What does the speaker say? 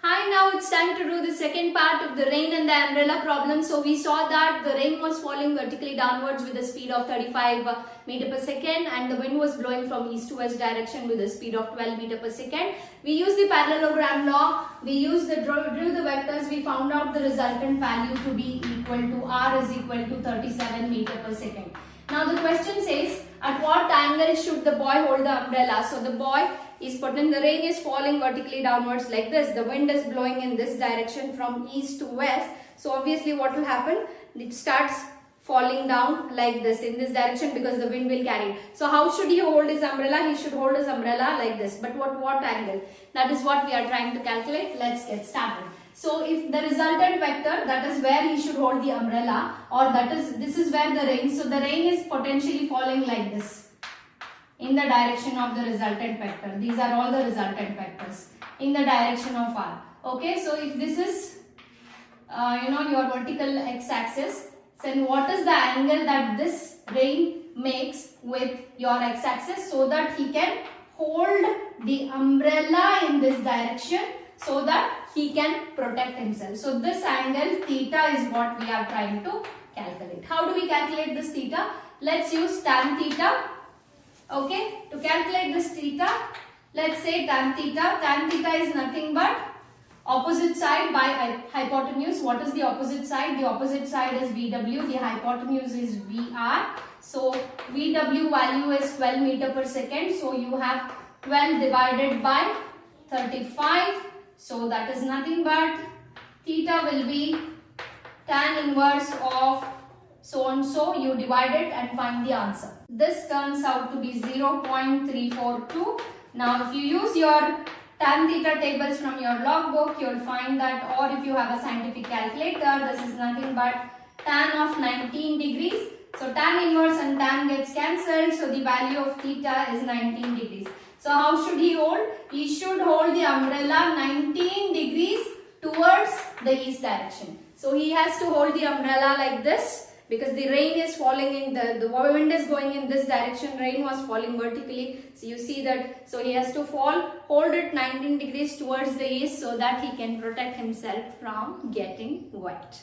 Hi, now it's time to do the second part of the rain and the umbrella problem. So we saw that the rain was falling vertically downwards with a speed of 35 meter per second and the wind was blowing from east to west direction with a speed of 12 meter per second. We used the parallelogram law, drew the vectors, we found out the resultant value to be equal to r is equal to 37 meter per second. Now the question says, at what angle should the boy hold the umbrella? So the boy is putting, the rain is falling vertically downwards like this. The wind is blowing in this direction from east to west. So obviously what will happen? It starts falling down like this in this direction because the wind will carry it. So how should he hold his umbrella? He should hold his umbrella like this. But what angle? That is what we are trying to calculate. Let's get started. So if the resultant vector, that is where he should hold the umbrella, or this is where the rain, so the rain is potentially falling like this in the direction of the resultant vector. These are all the resultant vectors in the direction of r. Okay, so if this is your vertical x-axis, then what is the angle that this rain makes with your x-axis so that he can hold the umbrella in this direction so that he can protect himself. So this angle theta is what we are trying to calculate. How do we calculate this theta? Let's use tan theta. Okay, to calculate this theta, let's say tan theta. Tan theta is nothing but opposite side by hypotenuse. What is the opposite side? The opposite side is VW, the hypotenuse is VR. So VW value is 12 meter per second. So you have 12 divided by 35. So that is nothing but theta will be tan inverse of so and so. You divide it and find the answer. This turns out to be 0.342. Now if you use your tan theta tables from your logbook, you will find that, or if you have a scientific calculator, this is nothing but tan of 19 degrees. So tan inverse and tan gets cancelled. So the value of theta is 19 degrees. So how should he hold? He should hold the umbrella 19 degrees towards the east direction. So he has to hold the umbrella like this because the rain is falling in the wind is going in this direction. Rain was falling vertically. So you see that. So he has to hold it 19 degrees towards the east so that he can protect himself from getting wet.